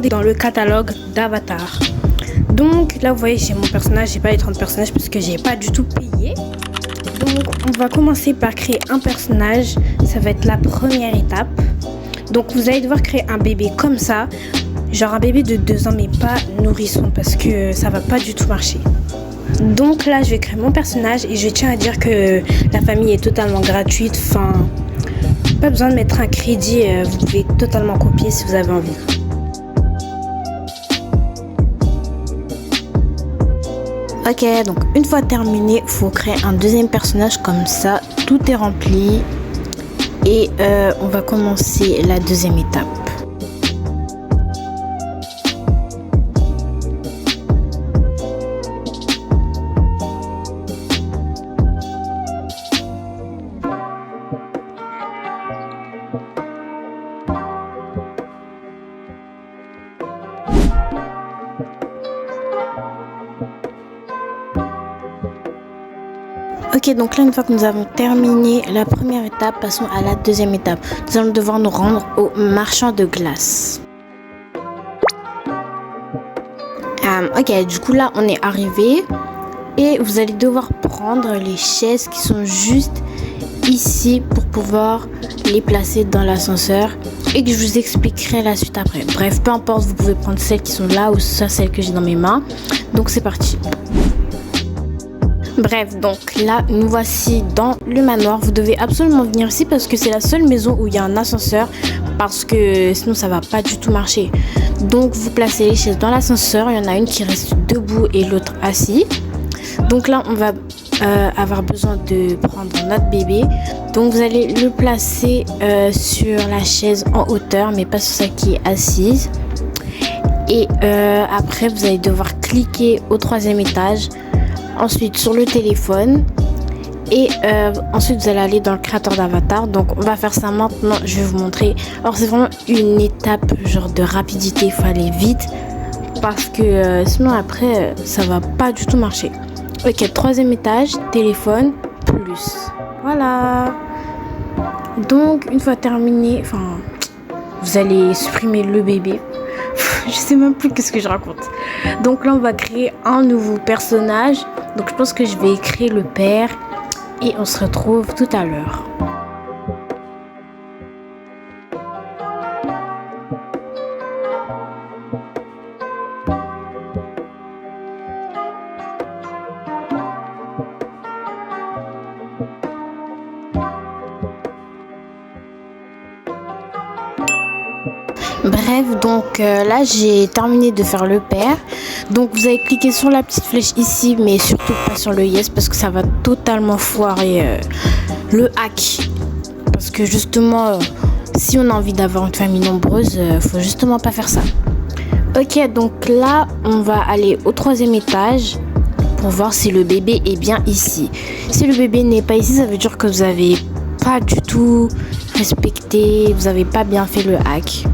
dans le catalogue d'Avatar. Donc là vous voyez j'ai mon personnage, j'ai pas les 30 personnages parce que j'ai pas du tout payé. Donc on va commencer par créer un personnage, ça va être la première étape. Donc vous allez devoir créer un bébé comme ça, genre un bébé de 2 ans mais pas nourrisson parce que ça va pas du tout marcher. Donc là je vais créer mon personnage et je tiens à dire que la famille est totalement gratuite, enfin pas besoin de mettre un crédit, vous pouvez totalement copier si vous avez envie. Ok, donc une fois terminé, il faut créer un deuxième personnage comme ça, tout est rempli et on va commencer la deuxième étape. Ok, donc là une fois que nous avons terminé la première étape, passons à la deuxième étape. Nous allons devoir nous rendre au marchand de glace. Ok, du coup là on est arrivé et vous allez devoir prendre les chaises qui sont juste ici pour pouvoir les placer dans l'ascenseur et que je vous expliquerai la suite après. Bref, peu importe, vous pouvez prendre celles qui sont là ou ça celles que j'ai dans mes mains. Donc c'est parti. Bref, donc là, nous voici dans le manoir. Vous devez absolument venir ici parce que c'est la seule maison où il y a un ascenseur parce que sinon ça va pas du tout marcher. Donc vous placez les chaises dans l'ascenseur. Il y en a une qui reste debout et l'autre assis. Donc là, on va avoir besoin de prendre notre bébé. Donc vous allez le placer sur la chaise en hauteur, mais pas sur celle qui est assise. Et après, vous allez devoir cliquer au 3e étage. Ensuite sur le téléphone et ensuite vous allez aller dans le créateur d'avatar. Donc on va faire ça maintenant, je vais vous montrer. Alors c'est vraiment une étape genre de rapidité, il faut aller vite parce que sinon après ça va pas du tout marcher. Ok, 3e étage, téléphone, plus. Voilà. Donc une fois terminé, enfin vous allez supprimer le bébé. Je sais même plus qu'est-ce que je raconte. Donc là on va créer un nouveau personnage. Donc je pense que je vais créer le père et on se retrouve tout à l'heure. Bref, donc là j'ai terminé de faire le père. Donc vous allez cliquer sur la petite flèche ici, mais surtout pas sur le yes parce que ça va totalement foirer le hack. Parce que justement, si on a envie d'avoir une famille nombreuse, faut justement pas faire ça. Ok, donc là on va aller au 3e étage pour voir si le bébé est bien ici. Si le bébé n'est pas ici, ça veut dire que vous avez pas du tout respecté, vous avez pas bien fait le hack.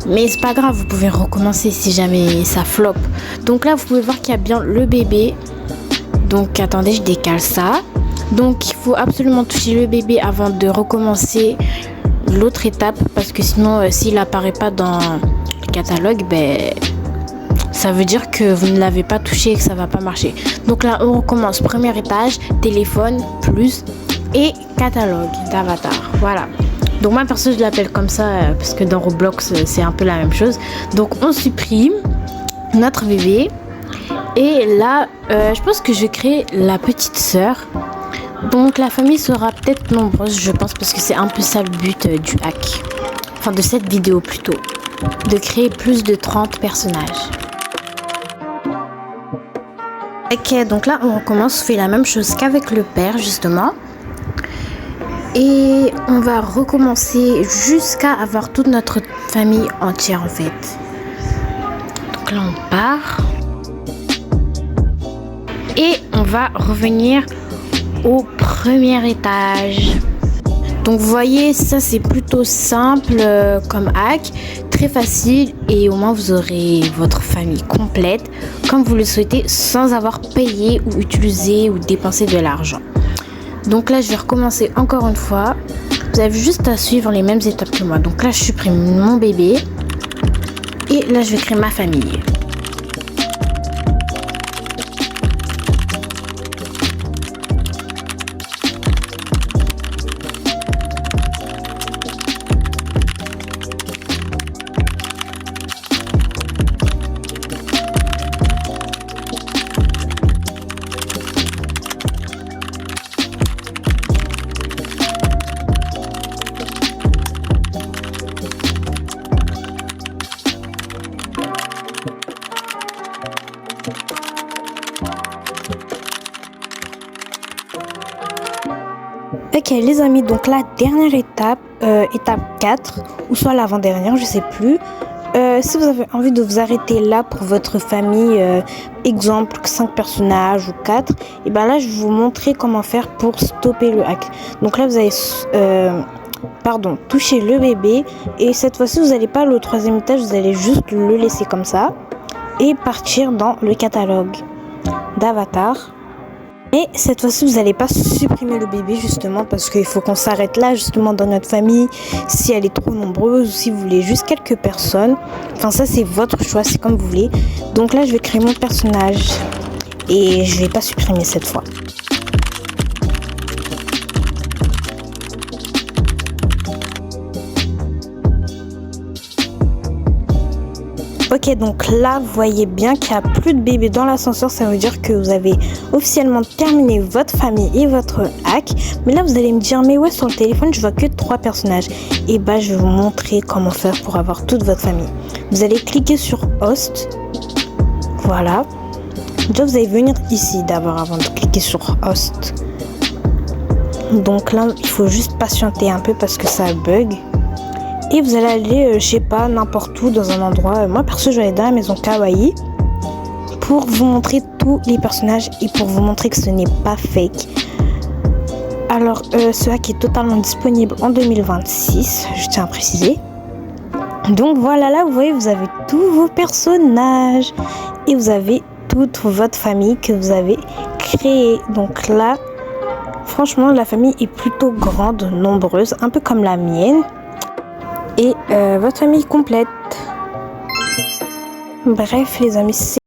Mais c'est pas grave, vous pouvez recommencer si jamais ça flop. Donc là vous pouvez voir qu'il y a bien le bébé. Donc attendez, je décale ça. Donc il faut absolument toucher le bébé avant de recommencer l'autre étape. Parce que sinon s'il apparaît pas dans le catalogue, ça veut dire que vous ne l'avez pas touché et que ça va pas marcher. Donc là on recommence, premier étage, téléphone, plus et catalogue d'avatar. Voilà. Donc moi perso je l'appelle comme ça parce que dans Roblox c'est un peu la même chose. Donc on supprime notre bébé. Et là je pense que je vais créer la petite sœur. Donc la famille sera peut-être nombreuse je pense parce que c'est un peu ça le but du hack. Enfin de cette vidéo plutôt. De créer plus de 30 personnages. Ok, donc là on recommence, on fait la même chose qu'avec le père justement. Et on va recommencer jusqu'à avoir toute notre famille entière en fait. Donc là on part. Et on va revenir au premier étage. Donc vous voyez, ça c'est plutôt simple comme hack, très facile et au moins vous aurez votre famille complète comme vous le souhaitez sans avoir payé ou utilisé ou dépensé de l'argent. Donc là je vais recommencer encore une fois. Vous avez juste à suivre les mêmes étapes que moi. Donc là je supprime mon bébé Et là, je vais créer ma famille. Ok les amis, donc la dernière étape, étape 4, ou soit l'avant-dernière, je sais plus. Si vous avez envie de vous arrêter là pour votre famille, exemple 5 personnages ou 4, et ben là je vais vous montrer comment faire pour stopper le hack. Donc là vous allez toucher le bébé, et cette fois-ci vous n'allez pas aller au 3e étage, vous allez juste le laisser comme ça et partir dans le catalogue d'avatar. Et cette fois-ci, vous n'allez pas supprimer le bébé justement parce qu'il faut qu'on s'arrête là justement dans notre famille si elle est trop nombreuse ou si vous voulez juste quelques personnes. Enfin ça c'est votre choix, c'est comme vous voulez. Donc là je vais créer mon personnage et je vais pas supprimer cette fois. Ok, donc là, vous voyez bien qu'il n'y a plus de bébé dans l'ascenseur. Ça veut dire que vous avez officiellement terminé votre famille et votre hack. Mais là, vous allez me dire, mais ouais, sur le téléphone, je vois que 3 personnages. Et bah, je vais vous montrer comment faire pour avoir toute votre famille. Vous allez cliquer sur Host. Voilà. Déjà, vous allez venir ici d'abord avant de cliquer sur Host. Donc là, il faut juste patienter un peu parce que ça bug. Et vous allez aller, je sais pas, n'importe où dans un endroit. Moi perso je vais aller dans la maison Kawaii pour vous montrer tous les personnages et pour vous montrer que ce n'est pas fake. Alors ce hack est totalement disponible en 2026, je tiens à préciser. Donc voilà, là vous voyez, vous avez tous vos personnages et vous avez toute votre famille que vous avez créée. Donc là, franchement la famille est plutôt grande, nombreuse, un peu comme la mienne. Et votre famille complète. Bref les amis,